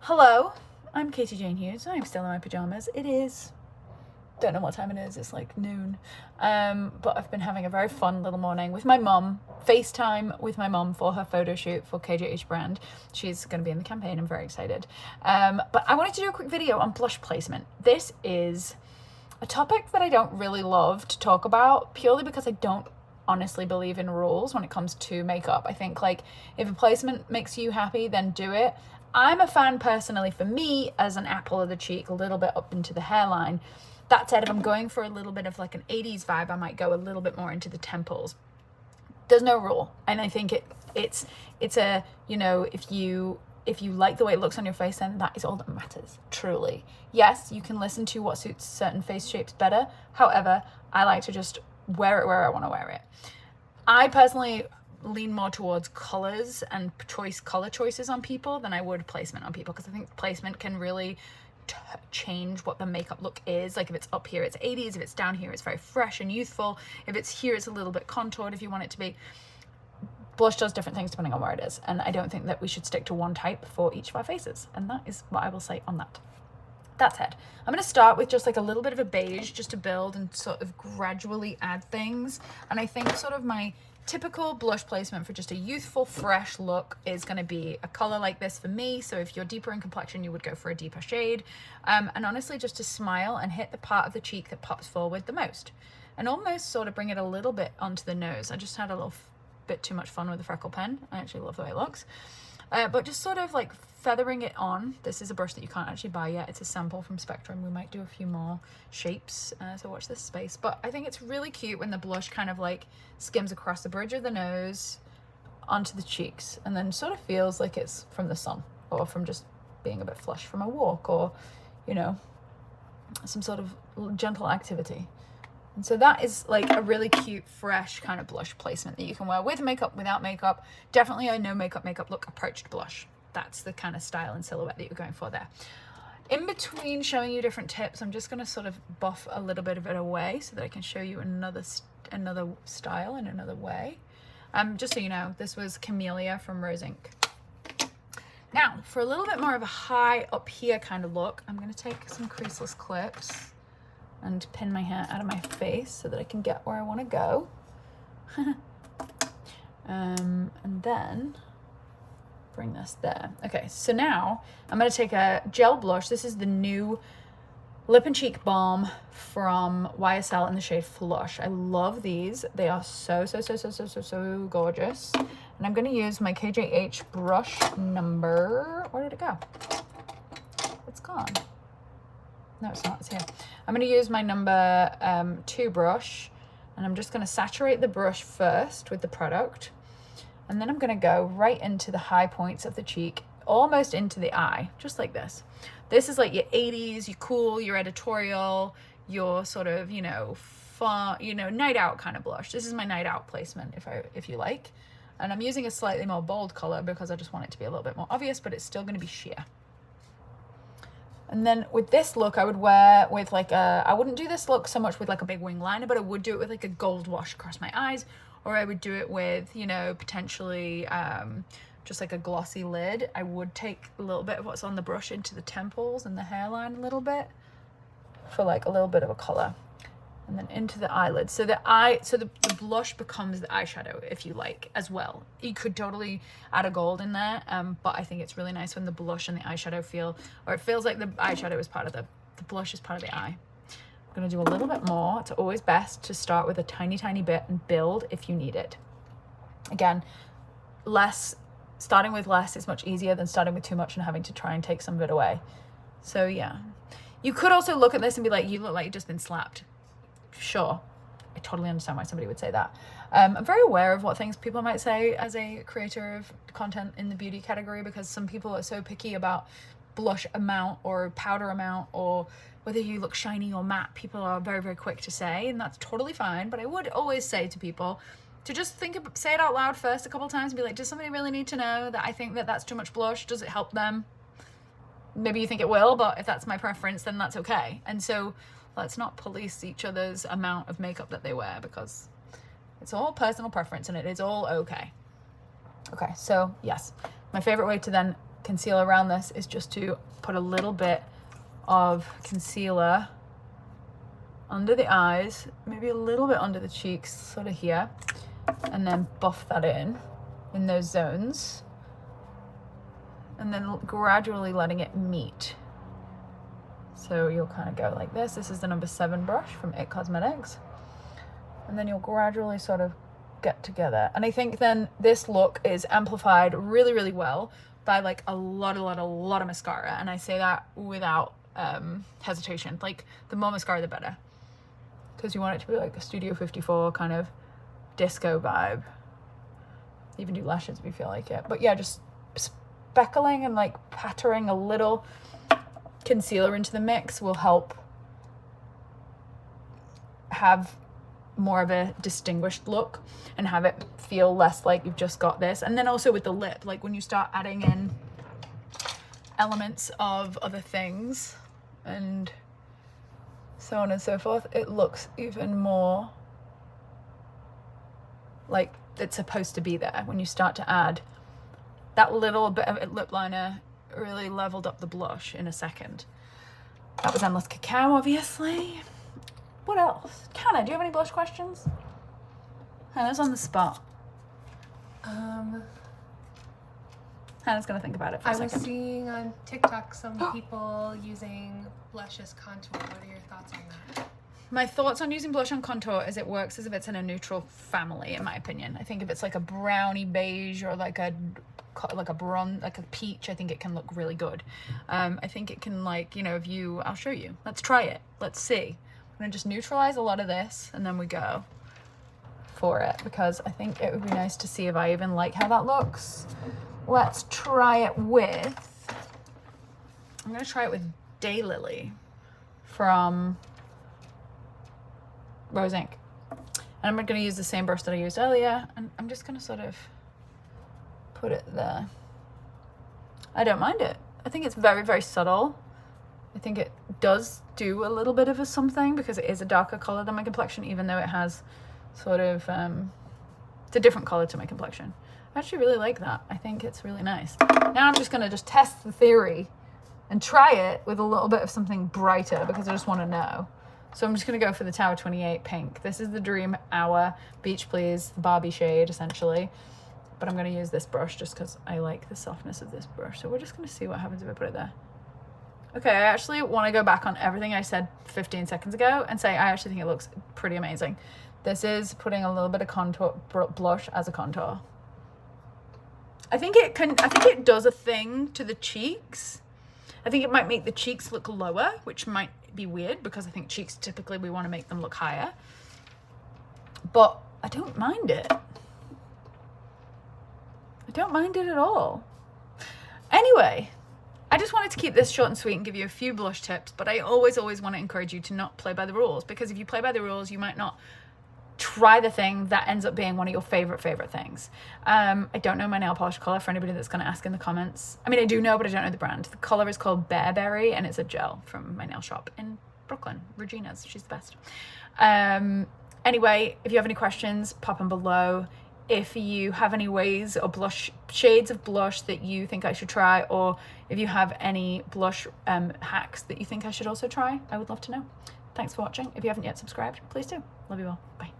Hello, I'm KATIEHUGHES. I'm still in my pajamas. It is, don't know what time it is, it's like noon. But I've been having a very fun little morning with my mum, FaceTime with my mum for her photo shoot for KJH brand. She's going to be in the campaign. I'm very excited. But I wanted to do a quick video on blush placement. This is a topic that I don't really love to talk about purely because I don't honestly believe in rules when it comes to makeup. I think like if a placement makes you happy, then do it. I'm a fan personally, for me, as an apple of the cheek, a little bit up into the hairline. That said, if I'm going for a little bit of like an 80s vibe, I might go a little bit more into the temples. There's no rule. And I think it's a, you know, if you like the way it looks on your face, then that is all that matters, truly. Yes, you can listen to what suits certain face shapes better. However, I like to just wear it where I want to wear it. I personally lean more towards colors and color choices on people than I would placement on people, because I think placement can really change what the makeup look is. Like if it's up here, it's 80s. If it's down here, it's very fresh and youthful. If it's here, it's a little bit contoured if you want it to be. Blush does different things depending on where it is. And I don't think that we should stick to one type for each of our faces. And that is what I will say on that. That said, I'm going to start with just like a little bit of a beige just to build and sort of gradually add things. And I think sort of my typical blush placement for just a youthful, fresh look is going to be a color like this for me. So if you're deeper in complexion, you would go for a deeper shade. And honestly, just to smile and hit the part of the cheek that pops forward the most. And almost sort of bring it a little bit onto the nose. I just had a little bit too much fun with the freckle pen. I actually love the way it looks. But just sort of like feathering it on. This is a brush that you can't actually buy yet. It's a sample from Spectrum. We might do a few more shapes, so watch this space. But I think it's really cute when the blush kind of like skims across the bridge of the nose onto the cheeks and then sort of feels like it's from the sun or from just being a bit flush from a walk or, you know, some sort of gentle activity. And so that is like a really cute, fresh kind of blush placement that you can wear with makeup, without makeup. Definitely a no makeup look approach to blush. That's the kind of style and silhouette that you're going for there. In between showing you different tips, I'm just going to sort of buff a little bit of it away so that I can show you another style in another way. Just so you know, this was Camellia from Rose Inc. Now, for a little bit more of a high up here kind of look, I'm going to take some creaseless clips and pin my hair out of my face so that I can get where I want to go. And then bring this there. Okay, so now I'm going to take a gel blush. This is the new Lip and Cheek Balm from YSL in the shade Flush. I love these. They are so gorgeous. And I'm going to use my KJH brush number. Where did it go? It's gone. No, it's not. It's here. I'm going to use my number 2 brush, and I'm just going to saturate the brush first with the product, and then I'm going to go right into the high points of the cheek, almost into the eye, just like this. This is like your 80s, your cool, your editorial, your sort of, you know, fun, you know, night out kind of blush. This is my night out placement, if you like. And I'm using a slightly more bold color because I just want it to be a little bit more obvious, but it's still going to be sheer. And then with this look, I would wear with like I wouldn't do this look so much with like a big wing liner, but I would do it with like a gold wash across my eyes, or I would do it with, you know, potentially just like a glossy lid. I would take a little bit of what's on the brush into the temples and the hairline a little bit for like a little bit of a color. And then into the eyelids. So the blush becomes the eyeshadow, if you like, as well. You could totally add a gold in there, but I think it's really nice when the blush and the eyeshadow feel, or it feels like the eyeshadow is part of the blush is part of the eye. I'm gonna do a little bit more. It's always best to start with a tiny bit and build if you need it. Again, starting with less is much easier than starting with too much and having to try and take some of it away. So yeah. You could also look at this and be like, you look like you've just been slapped. Sure, I totally understand why somebody would say that. I'm very aware of what things people might say as a creator of content in the beauty category, because some people are so picky about blush amount or powder amount or whether you look shiny or matte. People are very quick to say, and that's totally fine. But I would always say to people to just say it out loud first a couple times and be like, does somebody really need to know that I think that that's too much blush? Does it help them? Maybe you think it will, but if that's my preference, then that's okay. And so let's not police each other's amount of makeup that they wear, because it's all personal preference and it is all okay. Okay, so yes, my favorite way to then concealer around this is just to put a little bit of concealer under the eyes, maybe a little bit under the cheeks, sort of here, and then buff that in those zones, and then gradually letting it meet. So you'll kind of go like this. This is the number 7 brush from IT Cosmetics. And then you'll gradually sort of get together. And I think then this look is amplified really, really well by like a lot of mascara. And I say that without hesitation. Like the more mascara, the better. Because you want it to be like a Studio 54 kind of disco vibe. Even do lashes if you feel like it. But yeah, just speckling and like pattering a little concealer into the mix will help have more of a distinguished look and have it feel less like you've just got this. And then also with the lip, like when you start adding in elements of other things and so on and so forth, it looks even more like it's supposed to be there. When you start to add that little bit of lip liner, really leveled up the blush in a second. That was Endless Cacao, obviously. What else? Hannah, do you have any blush questions? Hannah's on the spot. Hannah's gonna think about it for a second. I was seeing on TikTok some people using blush as contour. What are your thoughts on that? My thoughts on using blush on contour is it works as if it's in a neutral family, in my opinion. I think if it's like a brownie beige or like a bronze, like a peach, I think it can look really good. I think it can, like, you know, if you, I'll show you. Let's try it. Let's see. I'm gonna just neutralize a lot of this and then we go for it, because I think it would be nice to see if I even like how that looks. Let's try it with, I'm gonna try it with Daylily from Rose Inc. And I'm gonna use the same brush that I used earlier, and I'm just gonna sort of put it there. I don't mind it. I think it's very, very subtle. I think it does do a little bit of a something because it is a darker color than my complexion, even though it has sort of, it's a different color to my complexion. I actually really like that. I think it's really nice. Now I'm just gonna just test the theory and try it with a little bit of something brighter because I just wanna know. So I'm just gonna go for the Tower 28 pink. This is the Dream Hour Beach Please, the Barbie shade, essentially. But I'm gonna use this brush just because I like the softness of this brush. So we're just gonna see what happens if I put it there. Okay, I actually wanna go back on everything I said 15 seconds ago and say I actually think it looks pretty amazing. This is putting a little bit of contour blush as a contour. I think it does a thing to the cheeks. I think it might make the cheeks look lower, which might be weird because I think cheeks typically we want to make them look higher. But I don't mind it. I don't mind it at all. Anyway, I just wanted to keep this short and sweet and give you a few blush tips, but I always want to encourage you to not play by the rules, because if you play by the rules, you might not try the thing that ends up being one of your favorite things. I don't know my nail polish color for anybody that's going to ask in the comments. I mean, I do know, but I don't know the brand. The color is called Bearberry and it's a gel from my nail shop in Brooklyn, Regina's. She's the best. Anyway, if you have any questions, pop them below. If you have any ways or blush shades of blush that you think I should try, or if you have any blush hacks that you think I should also try, I would love to know. Thanks for watching. If you haven't yet subscribed, please do. Love you all. Bye.